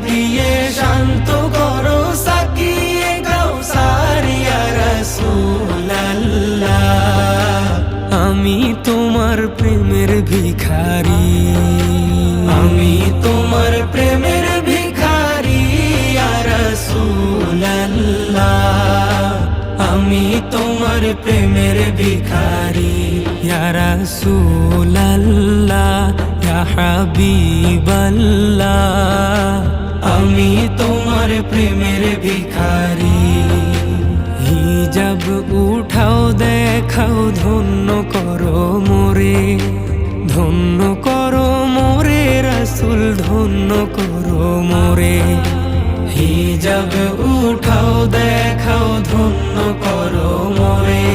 দিয়ে শান্ত করো সাকিয়ে কাউসার ইয়া রাসূলুল্লাহ। আমি তোমার প্রেমের ভিখারি, আমি তোমার প্রেমের ভিখারি ইয়া রাসূলুল্লাহ। আমি তোমার প্রেমের ভিখারি ইয়া রাসূলুল্লাহ ইয়া হাবিবাল্লাহ। আমি তোমার প্রেমের ভিখারি। হিজাব উঠাও দেখাও ধন্য করো মোরে, ধন্য করো মোরে রাসূল ধন্য করো মোরে। হিজাব উঠাও দেখাও ধন্য করো মোরে।